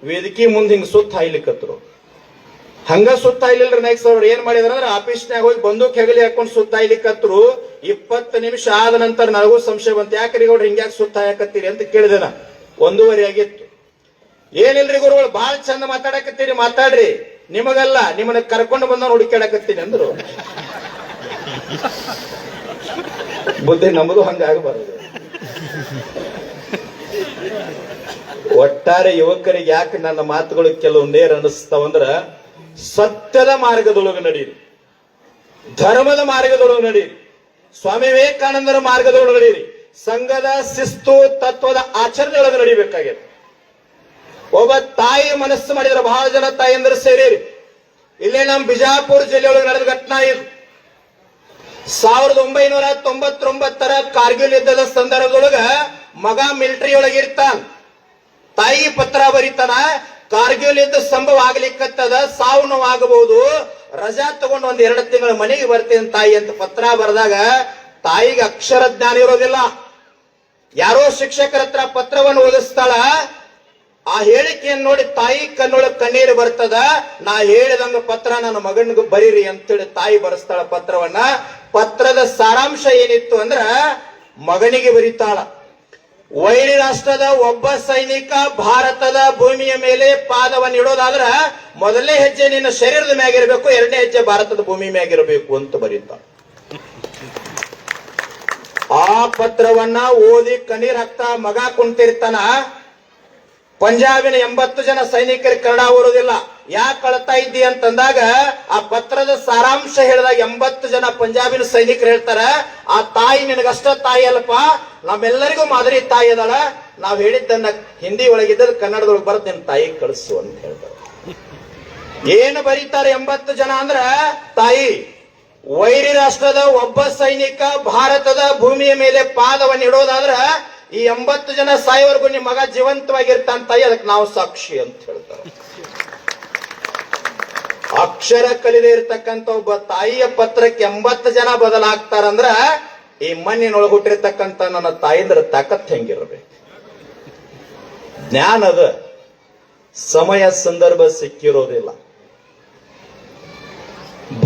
ವೇದಿಕೆ ಮುಂದೆ ಹಿಂಗ್ ಸುತ್ತ ಹಾಯ್ಲಿಕ್ಕತ್ರು. ಹಂಗ ಸುತ್ತ ಹಾಯ್ಲಿಲ್ರಿ ನಾಯ್ಕ ಸರ್ ಏನ್ ಮಾಡಿದಾರ ಅಂದ್ರೆ, ಆಫೀಸ್ನಾಗ ಹೋಗಿ ಬಂದೂಕ್ ಹೆಗಲಿ ಹಾಕೊಂಡು ಸುತ್ತ ಹಾಯ್ಲಿಕ್ಕತ್ರು. 20 ನಿಮಿಷ ಆದ ನಂತರ ನನಗೂ ಸಂಶಯ ಬಂತು, ಯಾಕ್ರಿ ಗೌಡ್ರು ಹಿಂಗ್ಯಾಕೆ ಸುತ್ತ ಹಾಯಕತ್ತೀರಿ ಅಂತ ಕೇಳಿದೆ ನಾ. 1:30 ಆಗಿತ್ತು. ಏನಿಲ್ರಿ ಗುರುಗಳು, ಬಹಳ ಚಂದ ಮಾತಾಡಕತ್ತೀರಿ, ಮಾತಾಡ್ರಿ, ನಿಮಗಲ್ಲ ನಿಮ್ಮನ್ನ ಕರ್ಕೊಂಡು ಬಂದವ್ ಹುಡುಕಾಡಕತ್ತೀನಿ ಅಂದ್ರು. ಬುದ್ಧಿ ನಮ್ಮದು ಹಂಗಾಗಬಾರದು. ಒಟ್ಟಾರೆ ಯುವಕರಿಗೆ ಯಾಕೆ ನನ್ನ ಮಾತುಗಳು ಕೆಲವು ನೇರ ಅನಿಸ್ತಾವಂದ್ರ, ಸತ್ಯದ ಮಾರ್ಗದೊಳಗೆ ನಡೀರಿ, ಧರ್ಮದ ಮಾರ್ಗದೊಳಗೆ ನಡೀರಿ, ಸ್ವಾಮಿ ವಿವೇಕಾನಂದರ ಮಾರ್ಗದೊಳಗೆ ನಡೀರಿ, ಸಂಘದ ಶಿಸ್ತು ತತ್ವದ ಆಚರಣೆಯೊಳಗೆ ನಡಿಬೇಕಾಗಿದೆ. ಒಬ್ಬ ತಾಯಿ ಮನಸ್ಸು ಮಾಡಿದ್ರೆ ಬಹಳ ಜನ ತಾಯಿಯಂದ್ರೆ ಸೇರಿರಿ. ಇಲ್ಲೇ ನಮ್ಮ ಬಿಜಾಪುರ ಜಿಲ್ಲೆಯೊಳಗೆ ನಡೆದ ಘಟನಾ ಇದು. 1999 ಕಾರ್ಗಿಲ್ ಯುದ್ಧದ ಸಂದರ್ಭದೊಳಗ ಮಗ ಮಿಲಿಟರಿ ಒಳಗೆ ಇರ್ತಾನ, ತಾಯಿ ಪತ್ರ ಬರೀತಾನ, ಕಾರ್ಗಿಲ್ ಯುದ್ಧ ಸಂಭವ ಆಗ್ಲಿಕ್ಕತ್ತದ, ಸಾವು ನೋವಾಗಬಹುದು, ರಜಾ ತಗೊಂಡು 1-2 ತಿಂಗಳ ಮನೆಗೆ ಬರ್ತೀನಿ ತಾಯಿ ಅಂತ ಪತ್ರ ಬರೆದಾಗ ತಾಯಿಗೆ ಅಕ್ಷರ ಜ್ಞಾನ ಇರೋದಿಲ್ಲ. ಯಾರೋ ಶಿಕ್ಷಕರ ಹತ್ರ ಪತ್ರವನ್ನು ಓದಿಸ್ತಾಳ. ಆ ಹೇಳಿಕೆಯನ್ನು ನೋಡಿ ತಾಯಿ ಕಣ್ಣೊಳಗೆ ಕಣ್ಣೀರು ಬರ್ತದ. ನಾ ಹೇಳಿದಂಗ ಪತ್ರ ನನ್ನ ಮಗನಿಗೆ ಬರೀರಿ ಅಂತೇಳಿ ತಾಯಿ ಬರೆಸ್ತಾಳ ಪತ್ರವನ್ನ. ಪತ್ರದ ಸಾರಾಂಶ ಏನಿತ್ತು ಅಂದ್ರ, ಮಗನಿಗೆ ಬರೀತಾಳ, ವೈರಿ ರಾಷ್ಟ್ರದ ಒಬ್ಬ ಸೈನಿಕ ಭಾರತದ ಭೂಮಿಯ ಮೇಲೆ ಪಾದವನ್ನು ಇಡೋದಾದ್ರ ಮೊದಲನೇ ಹೆಜ್ಜೆ ನಿನ್ನ ಶರೀರದ ಮ್ಯಾಗಿರ್ಬೇಕು, 2ನೇ ಹೆಜ್ಜೆ ಭಾರತದ ಭೂಮಿ ಮ್ಯಾಗಿರಬೇಕು ಅಂತ ಬರೀತಾಳ. ಆ ಪತ್ರವನ್ನ ಓದಿ ಕಣ್ಣೀರ್ ಹಾಕ್ತಾ ಮಗ ಕುಂತಿರ್ತಾನ. ಪಂಜಾಬಿನ 80 ಜನ ಸೈನಿಕರಿಗೆ ಕನ್ನಡ ಬರೋದಿಲ್ಲ. ಯಾಕೆ ಕಳ್ತಾ ಇದ್ದಿ ಅಂತಂದಾಗ ಆ ಪತ್ರದ ಸಾರಾಂಶ ಹೇಳಿದಾಗ 80 ಜನ ಪಂಜಾಬಿನ ಸೈನಿಕರು ಹೇಳ್ತಾರ, ಆ ತಾಯಿ ನಿನಗಷ್ಟ ತಾಯಿ ಅಲ್ಲಪ್ಪ, ನಮ್ಮೆಲ್ಲರಿಗೂ ಮಾದರಿ ತಾಯಿ ಅದಳ, ನಾವ್ ಹೇಳಿದ್ದನ್ನ ಹಿಂದಿ ಒಳಗಿದ್ದ ಕನ್ನಡದೊಳಗೆ ಬರೆದು ನಿನ್ನ ತಾಯಿ ಕಳಿಸು ಅಂತ ಹೇಳ್ತಾರೆ. ಏನು ಬರೀತಾರೆ 80 ಜನ ಅಂದ್ರ, ತಾಯಿ ವೈರಿ ರಾಷ್ಟ್ರದ ಒಬ್ಬ ಸೈನಿಕ ಭಾರತದ ಭೂಮಿಯ ಮೇಲೆ ಪಾದವನ್ನು ಇಡೋದಾದ್ರ ಈ 80 ಜನ ಸಾಯೋವರೆಗೂ ನಿಮ್ಮ ಮಗ ಜೀವಂತವಾಗಿರ್ತಾನ ತಾಯಿ, ಅದಕ್ಕೆ ನಾವು ಸಾಕ್ಷಿ ಅಂತ ಹೇಳ್ತಾರೆ. ಅಕ್ಷರ ಕಲಿದೇ ಇರ್ತಕ್ಕಂಥ ಒಬ್ಬ ತಾಯಿಯ ಪತ್ರಕ್ಕೆ 80 ಜನ ಬದಲಾಗ್ತಾರಂದ್ರ ಈ ಮಣ್ಣಿನೊಳಗೆ ಹುಟ್ಟಿರ್ತಕ್ಕಂಥ ನನ್ನ ತಾಯಿಂದ್ರ ತಾಕತ್ ಹೆಂಗಿರ್ಬೇಕು. ಜ್ಞಾನದ ಸಮಯ ಸಂದರ್ಭ ಸಿಕ್ಕಿರೋದಿಲ್ಲ.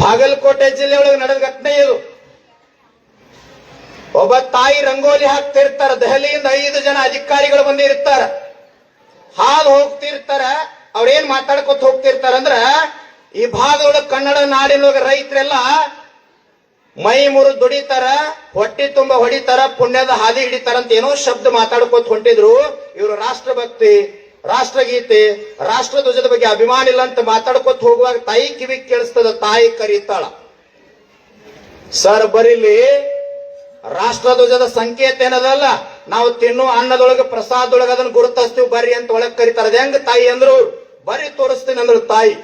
ಬಾಗಲಕೋಟೆ ಜಿಲ್ಲೆ ಒಳಗೆ ನಡೆದ ಘಟನೆ ಇದು. ಒಬ್ಬ ತಾಯಿ ರಂಗೋಲಿ ಹಾಕ್ತಿರ್ತಾರ, ದೆಹಲಿಯಿಂದ 5 ಜನ ಅಧಿಕಾರಿಗಳು ಬಂದಿರ್ತಾರ, ಹಾಲು ಹೋಗ್ತಿರ್ತಾರ. ಅವ್ರೇನ್ ಮಾತಾಡ್ಕೊತ ಹೋಗ್ತಿರ್ತಾರ ಅಂದ್ರ, ಈ ಭಾಗದೊಳಗೆ ಕನ್ನಡ ನಾಡಿನೊಳಗೆ ರೈತರೆಲ್ಲ ಮೈ ಮುರಿದು ದುಡಿತಾರ, ಹೊಟ್ಟಿ ತುಂಬ ಹೊಡಿತಾರ, ಪುಣ್ಯದ ಹಾದಿ ಹಿಡಿತಾರ ಅಂತ ಏನೋ ಶಬ್ದ ಮಾತಾಡ್ಕೋತ ಹೊಂಟಿದ್ರು. ಇವರು ರಾಷ್ಟ್ರಭಕ್ತಿ, ರಾಷ್ಟ್ರಗೀತೆ, ರಾಷ್ಟ್ರಧ್ವಜದ ಬಗ್ಗೆ ಅಭಿಮಾನ ಇಲ್ಲ ಅಂತ ಮಾತಾಡ್ಕೋತ ಹೋಗುವಾಗ ತಾಯಿ ಕಿವಿ ಕೇಳಿಸ್ತದ. ತಾಯಿ ಕರೀತಾಳ, ಸರ್ ಬರೀಲಿ, ರಾಷ್ಟ್ರಧ್ವಜದ ಸಂಕೇತ ಏನದಲ್ಲ, ನಾವು ತಿನ್ನೋ ಅನ್ನದೊಳಗೆ ಪ್ರಸಾದೊಳಗೆ ಅದನ್ನ ಗುರುತಿಸ್ತೀವಿ ಬರ್ರಿ ಅಂತ ಒಳಗ್ ಕರೀತಾರ. ಅದ ಹೆಂಗ ತಾಯಿ ಅಂದ್ರು, ಬರ್ರಿ ತೋರಿಸ್ತೀನಿ ಅಂದ್ರು ತಾಯಿ.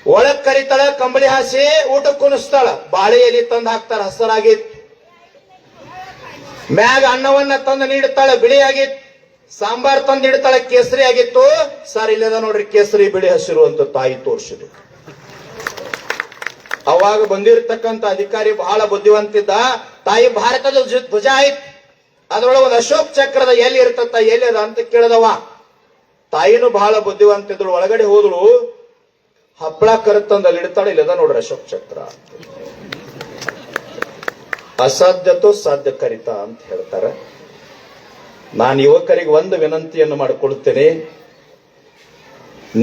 ಒಳಗ್ ಕರೀತಾಳ, ಕಂಬಳಿ ಹಾಸಿ ಊಟ ಕುಣಿಸ್ತಾಳ, ಬಾಳೆ ಎಲಿ ತಂದು ಹಾಕ್ತಾರ, ಹಸರಾಗಿತ್ತು. ಮ್ಯಾಗ ಅನ್ನವನ್ನ ತಂದು ನೀಡುತ್ತಾಳೆ, ಬಿಳಿ ಆಗಿತ್ತು. ಸಾಂಬಾರ್ ತಂದು ಇಡ್ತಾಳೆ, ಕೇಸರಿ ಆಗಿತ್ತು. ಸರ್ ಇಲ್ಲದ ನೋಡ್ರಿ ಕೇಸರಿ, ಬಿಳಿ, ಹಸಿರು ಅಂತ ತಾಯಿ ತೋರಿಸಿದ್ರು. ಅವಾಗ ಬಂದಿರತಕ್ಕಂತ ಅಧಿಕಾರಿ ಬಹಳ ಬುದ್ಧಿವಂತಿದ್ದ. ತಾಯಿ ಭಾರತದ ಧ್ವಜ ಆಯ್ತು, ಅದ್ರೊಳಗೆ ಒಂದು ಅಶೋಕ್ ಚಕ್ರದ ಎಲ್ಲಿ ಇರ್ತತ್ತ, ಎಲ್ಲಿ ಅದ ಅಂತ ಕೇಳದವ. ತಾಯಿನೂ ಬಹಳ ಬುದ್ಧಿವಂತಿದ್ರು. ಒಳಗಡೆ ಹೋದಳು, ಹಪ್ಪಳ ಕರುತ್ತಂದ ಅಲ್ಲಿ ಇಡ್ತಾಳೆ, ಇಲ್ಲದ ನೋಡ್ರಿ ಅಶೋಕ್ ಚಕ್ರ. ಅಸಾಧ್ಯತೋ ಸಾಧ್ಯ ಕರಿತ ಅಂತ ಹೇಳ್ತಾರೆ. ನಾನು ಯುವಕರಿಗೆ ಒಂದು ವಿನಂತಿಯನ್ನು ಮಾಡಿಕೊಳ್ತೇನೆ,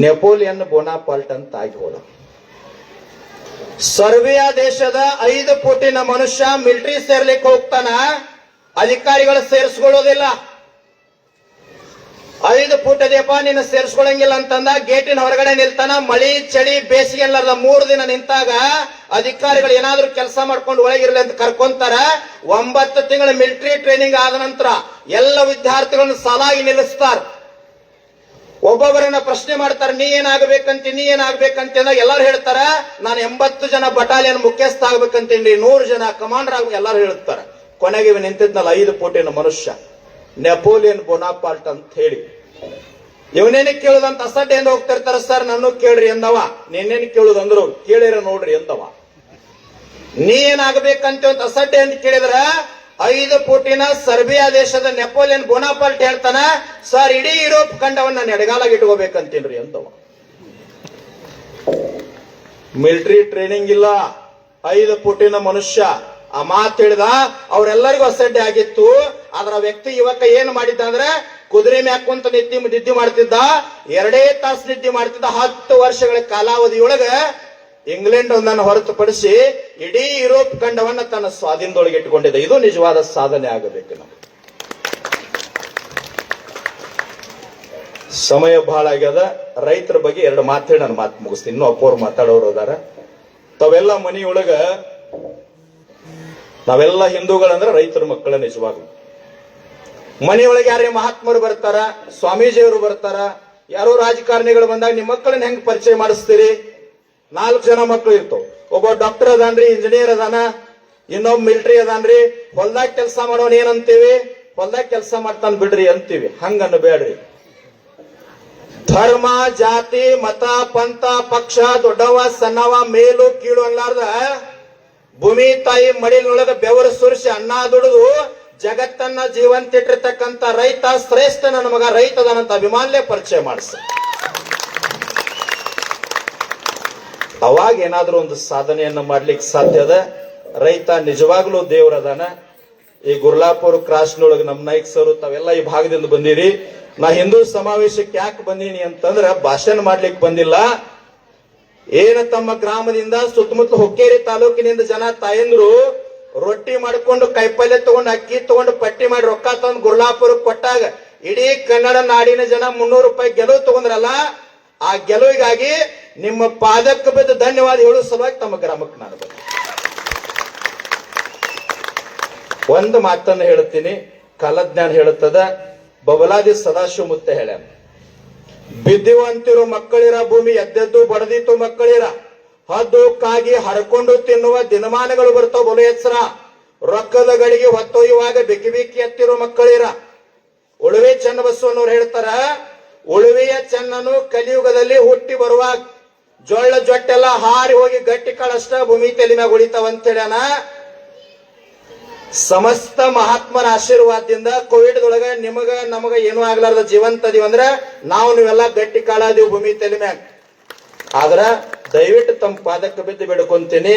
ನೆಪೋಲಿಯನ್ ಬೋನಾಪಾರ್ಟ್ ಅಂತ ಆಗಿ ಹೋದ. ಸರ್ಬಿಯಾ ದೇಶದ 5 ಕೋಟಿನ ಮನುಷ್ಯ ಮಿಲಿಟರಿ ಸೇರ್ಲಿಕ್ಕೆ ಹೋಗ್ತಾನ, ಅಧಿಕಾರಿಗಳು ಸೇರಿಸ್ಕೊಳ್ಳೋದಿಲ್ಲ. 5 ಫೂಟ್ ಅದೆಯಪ್ಪ, ನಿನ್ನ ಸೇರಿಸ್ಕೊಳಂಗಿಲ್ಲ ಅಂತಂದ ಗೇಟಿನ ಹೊರಗಡೆ ನಿಲ್ತಾನ. ಮಳಿ ಚಳಿ ಬೇಸಿಗೆ ಎಲ್ಲರದ 3 ದಿನ ನಿಂತಾಗ ಅಧಿಕಾರಿಗಳು ಏನಾದ್ರೂ ಕೆಲಸ ಮಾಡ್ಕೊಂಡು ಒಳಗಿರ್ಲಿ ಅಂತ ಕರ್ಕೊಂತಾರ. 9 ತಿಂಗಳ ಮಿಲಿಟರಿ ಟ್ರೈನಿಂಗ್ ಆದ ನಂತರ ಎಲ್ಲ ವಿದ್ಯಾರ್ಥಿಗಳನ್ನು ಸಾಲಾಗಿ ನಿಲ್ಲಿಸ್ತಾರ. ಒಬ್ಬೊಬ್ಬರನ್ನ ಪ್ರಶ್ನೆ ಮಾಡ್ತಾರೆ, ನೀ ಏನಾಗಬೇಕಂತ ಎಲ್ಲರೂ ಹೇಳ್ತಾರ, ನಾನು 80 ಜನ ಬಟಾಲಿಯನ್ ಮುಖ್ಯಸ್ಥ ಆಗ್ಬೇಕಂತೀನಿ, 100 ಜನ ಕಮಾಂಡರ್ ಆಗ್ಬೇಕು ಎಲ್ಲರೂ ಹೇಳ್ತಾರ. ಕೊನೆಗೆ ಇವ ನಿಂತಿದ್ನಲ್ಲ 5 ಫೂಟಿನ ಮನುಷ್ಯ, ನೆಪೋಲಿಯನ್ ಬೋನಾಪಾರ್ಟ್ ಅಂತ ಹೇಳಿ. ಇವನೇನೆ ಕೇಳುದಂತ ಅಸಡ್ಡೆಯಿಂದ ಹೋಗ್ತಿರ್ತಾರ. ಸರ್ ನಾನು ಕೇಳ್ರಿ ಎಂದವ. ನಿನ್ನೇನು ಕೇಳುದಂದ್ರು, ಕೇಳಿರ ನೋಡ್ರಿ ಎಂದವ. ನೀ ಏನಾಗಬೇಕಂತ ಅಸಡ್ಡೆ ಅಂತ ಕೇಳಿದ್ರ 5 ಫೂಟಿನ ಸರ್ಬಿಯಾ ದೇಶದ ನೆಪೋಲಿಯನ್ ಬೋನಾಪಾರ್ಟ್ ಹೇಳ್ತಾನ, ಸರ್ ಇಡೀ ಯುರೋಪ್ ಖಂಡವನ್ನ ನಾನು ಎಡಗಾಲಾಗಿ ಇಟ್ಕೋಬೇಕಂತೀನ್ರಿ ಅಂತವ. ಮಿಲಿಟರಿ ಟ್ರೈನಿಂಗ್ ಇಲ್ಲ, 5 ಫೂಟಿನ ಮನುಷ್ಯ ಆ ಮಾತು ಹೇಳಿದ. ಅವರೆಲ್ಲರಿಗೂ ಅಸಡ್ಡೆ ಆಗಿತ್ತು. ಅದರ ವ್ಯಕ್ತಿ ಯುವಕ ಏನ್ ಮಾಡಿದ್ದ ಅಂದ್ರೆ, ಕುದುರೆ ಮ್ಯಾಕ್ ಕುಂತ ನಿದ್ದೆ ಮಾಡ್ತಿದ್ದ, 2 ತಾಸು ನಿದ್ದೆ ಮಾಡ್ತಿದ್ದ. 10 ವರ್ಷಗಳ ಕಾಲಾವಧಿಯೊಳಗ ಇಂಗ್ಲೆಂಡ್ ಒಂದನ್ನು ಹೊರತುಪಡಿಸಿ ಇಡೀ ಯುರೋಪ್ ಖಂಡವನ್ನ ತನ್ನ ಸ್ವಾಧೀನದೊಳಗೆ ಇಟ್ಟುಕೊಂಡಿದ್ದ. ಇದು ನಿಜವಾದ ಸಾಧನೆ ಆಗಬೇಕು. ನಾವು ಸಮಯ ಬಹಳ ಆಗ್ಯದ. ರೈತರ ಬಗ್ಗೆ 2 ಮಾತೇಳಿ ನಾನು ಮಾತು ಮುಗಿಸ್ತೀನಿ. ಇನ್ನೂ ಅಪ್ಪೋರು ಮಾತಾಡೋರು ಅದಾರ. ತಾವೆಲ್ಲ ಮನೆಯೊಳಗ, ನಾವೆಲ್ಲ ಹಿಂದೂಗಳಂದ್ರೆ ರೈತರ ಮಕ್ಕಳ ನಿಜವಾಗ್ಲು. ಮನೆಯೊಳಗೆ ಯಾರೇ ಮಹಾತ್ಮರು ಬರ್ತಾರ, ಸ್ವಾಮೀಜಿಯವರು ಬರ್ತಾರ, ಯಾರೋ ರಾಜಕಾರಣಿಗಳು ಬಂದಾಗ ನಿಮ್ಮ ಮಕ್ಕಳನ್ನ ಹೆಂಗ್ ಪರಿಚಯ ಮಾಡಿಸ್ತೀರಿ? 4 ಜನ ಮಕ್ಕಳು ಇರ್ತಾವ. ಒಬ್ಬ ಡಾಕ್ಟರ್ ಅದಾನ್ರಿ, ಇಂಜಿನಿಯರ್ ಅದಾನ, ಇನ್ನೊಬ್ಬ ಮಿಲಿಟರಿ ಅದಾನ್ರಿ. ಹೊಲ್ದಾಗ ಕೆಲಸ ಮಾಡೋನ್ ಏನಂತೀವಿ? ಹೊಲ್ದಾಗ ಕೆಲಸ ಮಾಡ್ತಾನ ಬಿಡ್ರಿ ಅಂತೀವಿ. ಹಂಗನ್ನು ಬೇಡ್ರಿ. ಧರ್ಮ, ಜಾತಿ, ಮತ, ಪಂಥ, ಪಕ್ಷ, ದೊಡ್ಡವ ಸಣ್ಣವ, ಮೇಲು ಕೀಳು ಅನ್ಲಾರ್ದ ಭೂಮಿ ತಾಯಿ ಮಡಿಲೊಳಗ ಬೆವರು ಸುರಿಸಿ ಅನ್ನ ದುಡಿದು ಜಗತ್ತನ್ನ ಜೀವಂತ ಇಟ್ಟಿರ್ತಕ್ಕಂಥ ರೈತ ಶ್ರೇಷ್ಠ, ನನ್ನ ಮಗ ರೈತದನಂತ ಅಭಿಮಾನಲೇ ಪರಿಚಯ ಮಾಡಿಸ. ಅವಾಗ ಏನಾದ್ರೂ ಒಂದು ಸಾಧನೆಯನ್ನ ಮಾಡ್ಲಿಕ್ಕೆ ಸಾಧ್ಯ ಅದ. ರೈತ ನಿಜವಾಗ್ಲೂ ದೇವರದಾನ. ಈ ಗುರ್ಲಾಪುರ ಕ್ರಾಸ್ನೊಳಗೆ ನಮ್ಮ ನಾಯ್ಕ ಸರ್ ತಾವೆಲ್ಲ ಈ ಭಾಗದಿಂದ ಬಂದಿರಿ. ನಾ ಹಿಂದೂ ಸಮಾವೇಶಕ್ಕೆ ಯಾಕೆ ಬಂದೀನಿ ಅಂತಂದ್ರ ಭಾಷಣ ಮಾಡ್ಲಿಕ್ಕೆ ಬಂದಿಲ್ಲ. ಏನ ತಮ್ಮ ಗ್ರಾಮದಿಂದ ಸುತ್ತಮುತ್ತ ಹುಕ್ಕೇರಿ ತಾಲೂಕಿನಿಂದ ಜನ ತಾಯಂದ್ರು ರೊಟ್ಟಿ ಮಾಡ್ಕೊಂಡು ಕೈಪಲ್ಯ ತಗೊಂಡು ಅಕ್ಕಿ ತಗೊಂಡು ಪಟ್ಟಿ ಮಾಡಿ ರೊಕ್ಕ ತಂದು ಗುರ್ಲಾಪುರಕ್ಕೆ ಕೊಟ್ಟಾಗ ಇಡೀ ಕನ್ನಡ ನಾಡಿನ ಜನ 300 ರೂಪಾಯಿ ಗೆಲುವು ತಗೊಂಡ್ರಲ್ಲ, ಆ ಗೆಲುವಿಗಾಗಿ ನಿಮ್ಮ ಪಾದಕ್ಕೆ ಬಿದ್ದ ಧನ್ಯವಾದ ಹೇಳೋ ಸಲುವಾಗಿ ತಮ್ಮ ಗ್ರಾಮಕ್ಕೆ ನಾನು ಬಂದೆ. ಒಂದು ಮಾತನ್ನು ಹೇಳ್ತೀನಿ, ಕಾಲಜ್ಞಾನ ಹೇಳುತ್ತದ. ಬಬಲಾದಿ ಸದಾಶಿವ ಮುತ್ತೆ ಹೇಳ, ಬಿದ್ದಿವಂತಿರೋ ಮಕ್ಕಳಿರ, ಭೂಮಿ ಎದ್ದೆದ್ದು ಬಡದಿತ್ತು ಮಕ್ಕಳಿರ, ಹದ್ದು ಕಾಗಿ ಹರ್ಕೊಂಡು ತಿನ್ನುವ ದಿನಮಾನಗಳು ಬರ್ತಾವ ಬಲು ಎಚ್ಚರ, ರೊಕ್ಕದ ಗಡಿಗೆ ಹೊತ್ತೊಯ್ಯುವಾಗ ಬೆಕ್ಕಿ ಬೆಕ್ಕಿ ಎತ್ತಿರೋ ಮಕ್ಕಳಿರ. ಉಳುವೆ ಚನ್ನಬಸವನವ್ರು ಹೇಳ್ತಾರ, ಉಳುವೆಯ ಚೆನ್ನನು ಕಲಿಯುಗದಲ್ಲಿ ಹುಟ್ಟಿ ಬರುವಾಗ ಜೊಳ್ಳ ಜೊಟ್ಟೆಲ್ಲ ಹಾರಿ ಹೋಗಿ ಗಟ್ಟಿ ಕಾಳಷ್ಟ ಭೂಮಿ ತಲೆ ಮ್ಯಾಗ ಉಳಿತಾವಂತೇಳ್ಯಾನ. ಸಮಸ್ತ ಮಹಾತ್ಮರ ಆಶೀರ್ವಾದದಿಂದ ಕೋವಿಡ್ ದೊಳಗ ನಿಮಗ ನಮಗ ಏನೂ ಆಗ್ಲಾರ್ದ ಜೀವಂತ ಅದೀವಂದ್ರ ನಾವು ನೀವೆಲ್ಲ ಗಟ್ಟಿ ಕಾಳದೀವಿ ಭೂಮಿ ತಲೆ ಮ್ಯಾಗ. ಆದ್ರ ದಯವಿಟ್ಟು ತಮ್ಮ ಪಾದಕ್ಕೆ ಬಿದ್ದು ಬೇಡ್ಕೊಂತೀನಿ,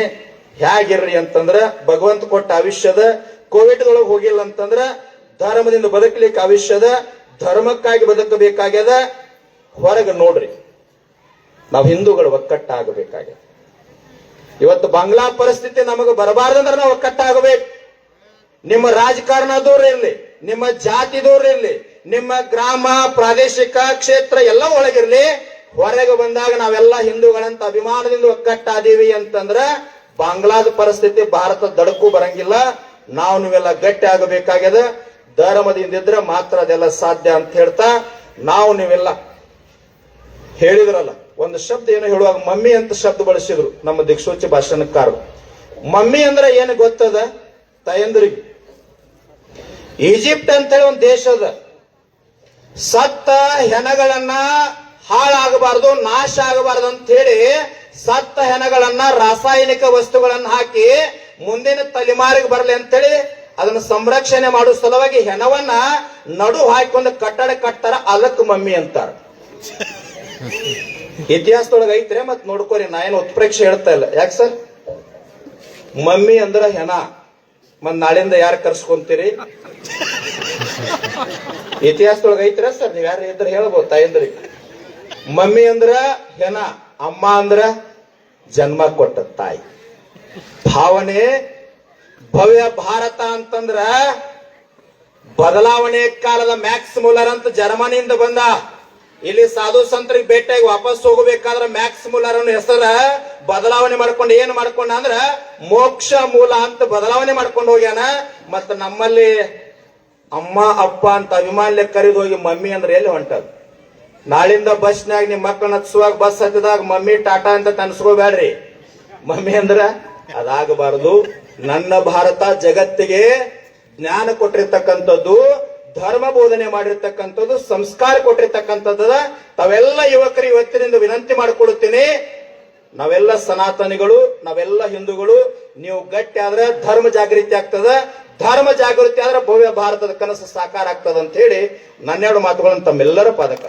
ಹೇಗಿರ್ರಿ ಅಂತಂದ್ರ ಭಗವಂತ ಕೊಟ್ಟ ಆಯುಷ್ಯದ, ಕೋವಿಡ್ದೊಳಗೆ ಹೋಗಿಲ್ಲ ಅಂತಂದ್ರ ಧರ್ಮದಿಂದ ಬದುಕಲಿಕ್ಕೆ ಆಯುಷ್ಯದ, ಧರ್ಮಕ್ಕಾಗಿ ಬದುಕಬೇಕಾಗ್ಯದ. ಹೊರಗೆ ನೋಡ್ರಿ, ನಾವು ಹಿಂದೂಗಳು ಒಕ್ಕಟ್ಟಾಗಬೇಕಾಗ್ಯದ. ಇವತ್ತು ಬಾಂಗ್ಲಾ ಪರಿಸ್ಥಿತಿ ನಮಗೆ ಬರಬಾರ್ದಂದ್ರೆ ನಾವು ಒಕ್ಕಟ್ಟಾಗಬೇಕು. ನಿಮ್ಮ ರಾಜಕಾರಣ ದೂರ ಇರಲಿ, ನಿಮ್ಮ ಜಾತಿ ದೂರ ಇರಲಿ, ನಿಮ್ಮ ಗ್ರಾಮ ಪ್ರಾದೇಶಿಕ ಕ್ಷೇತ್ರ ಎಲ್ಲ ಒಳಗಿರ್ಲಿ. ಹೊರಗೆ ಬಂದಾಗ ನಾವೆಲ್ಲ ಹಿಂದೂಗಳಂತ ಅಭಿಮಾನದಿಂದ ಒಕ್ಕಟ್ಟಾದೀವಿ ಅಂತಂದ್ರ ಬಾಂಗ್ಲಾದ ಪರಿಸ್ಥಿತಿ ಭಾರತದ ದಡಕ್ಕೂ ಬರಂಗಿಲ್ಲ. ನಾವು ನೀವೆಲ್ಲ ಗಟ್ಟಿ ಆಗಬೇಕಾಗ್ಯದ. ಧರ್ಮದಿಂದಿದ್ರೆ ಮಾತ್ರ ಅದೆಲ್ಲ ಸಾಧ್ಯ ಅಂತ ಹೇಳ್ತಾ, ನಾವು ನೀವೆಲ್ಲ ಹೇಳಿದ್ರಲ್ಲ, ಒಂದು ಶಬ್ದ ಏನು ಹೇಳುವಾಗ ಮಮ್ಮಿ ಅಂತ ಶಬ್ದ ಬಳಸಿದ್ರು ನಮ್ಮ ದಿಕ್ಸೂಚಿ ಭಾಷಣಕಾರರು. ಮಮ್ಮಿ ಅಂದ್ರೆ ಏನು ಗೊತ್ತದ ತಾಯಂದ್ರಿಗೆ? ಈಜಿಪ್ಟ್ ಅಂತೇಳಿ ಒಂದು ದೇಶ ಅದ. ಸತ್ತ ಹೆಣಗಳನ್ನ ಹಾಳಾಗಬಾರ್ದು, ನಾಶ ಆಗಬಾರ್ದು ಅಂತ ಹೇಳಿ ಸತ್ತ ಹೆಣಗಳನ್ನ ರಾಸಾಯನಿಕ ವಸ್ತುಗಳನ್ನ ಹಾಕಿ ಮುಂದಿನ ತಲೆಮಾರಿಗೆ ಬರಲಿ ಅಂತೇಳಿ ಅದನ್ನ ಸಂರಕ್ಷಣೆ ಮಾಡುವ ಸಲುವಾಗಿ ಹೆಣವನ್ನ ನಡು ಹಾಕೊಂಡು ಕಟ್ಟಡ ಕಟ್ತಾರ. ಅದಕ್ಕೆ ಮಮ್ಮಿ ಅಂತಾರ. ಇತಿಹಾಸದೊಳಗೆ ಐತ್ರೆ, ಮತ್ ನೋಡ್ಕೋರಿ, ನಾ ಏನು ಉತ್ಪ್ರೇಕ್ಷೆ ಹೇಳ್ತಾ ಇಲ್ಲ. ಯಾಕೆ ಸರ್? ಮಮ್ಮಿ ಅಂದ್ರ ಹೆಣ. ಮತ್ ನಾಳಿಂದ ಯಾರು ಕರ್ಸ್ಕೊಂತೀರಿ? ಇತಿಹಾಸದೊಳಗೆ ಐತ್ರ ಸರ್, ನೀವ್ ಯಾರು ಇದ್ರೆ ಹೇಳ್ಬೋದು ತಾಯಂದ್ರಿ. ಮಮ್ಮಿ ಅಂದ್ರ ಹೆಣ, ಅಮ್ಮ ಅಂದ್ರ ಜನ್ಮ ಕೊಟ್ಟ ತಾಯಿ. ಭಾವನೆ ಭವ್ಯ ಭಾರತ ಅಂತಂದ್ರ ಬದಲಾವಣೆ ಕಾಲದ ಮ್ಯಾಕ್ಸ್ ಮುಲ್ಲರ್ ಅಂತ ಜರ್ಮನಿಯಿಂದ ಬಂದ. ಇಲ್ಲಿ ಸಾಧು ಸಂತರಿಗೆ ಭೇಟಿಯಾಗಿ ವಾಪಸ್ ಹೋಗಬೇಕಾದ್ರೆ ಮ್ಯಾಕ್ಸ್ ಮುಲ್ಲರ್ ಅನ್ನೋ ಹೆಸರ ಬದಲಾವಣೆ ಮಾಡ್ಕೊಂಡು ಏನ್ ಮಾಡ್ಕೊಂಡ ಅಂದ್ರ ಮೋಕ್ಷ ಮೂಲ ಅಂತ ಬದಲಾವಣೆ ಮಾಡ್ಕೊಂಡು ಹೋಗ್ಯಾನ. ಮತ್ತ ನಮ್ಮಲ್ಲಿ ಅಮ್ಮ ಅಪ್ಪ ಅಂತ ಅಭಿಮಾನ್ಯ ಕರೆದು ಹೋಗಿ ಮಮ್ಮಿ ಅಂದ್ರೆ ಎಲ್ಲಿ ಹೊಂಟದ? ನಾಳಿಂದ ಬಸ್ನಾಗ ನಿಮ್ ಮಕ್ಕಳನ್ನ ಹತ್ಸುವಾಗ ಬಸ್ ಹತ್ತಿದಾಗ ಮಮ್ಮಿ ಟಾಟಾ ಅಂತ ತನ್ಸ್ಕೋಬೇಡ್ರಿ. ಮಮ್ಮಿ ಅಂದ್ರ ಅದಾಗಬಾರದು. ನನ್ನ ಭಾರತ ಜಗತ್ತಿಗೆ ಜ್ಞಾನ ಕೊಟ್ಟಿರ್ತಕ್ಕಂಥದ್ದು, ಧರ್ಮ ಬೋಧನೆ ಮಾಡಿರ್ತಕ್ಕಂಥದ್ದು, ಸಂಸ್ಕಾರ ಕೊಟ್ಟಿರ್ತಕ್ಕಂಥದ್ದು. ತಾವೆಲ್ಲ ಯುವಕರು ಇವತ್ತಿನಿಂದ ವಿನಂತಿ ಮಾಡಿಕೊಳ್ಳುತ್ತೀನಿ, ನಾವೆಲ್ಲ ಸನಾತನಿಗಳು, ನಾವೆಲ್ಲ ಹಿಂದೂಗಳು. ನೀವು ಗಟ್ಟಿ ಆದ್ರೆ ಧರ್ಮ ಜಾಗೃತಿ ಆಗ್ತದ, ಧರ್ಮ ಜಾಗೃತಿ ಆದ್ರೆ ಭವ್ಯ ಭಾರತದ ಕನಸು ಸಾಕಾರ ಆಗ್ತದ ಅಂತ ಹೇಳಿ ನನ್ನೆರಡು ಮಾತುಗಳನ್ನು ತಮ್ಮೆಲ್ಲರ ಪಾದಕ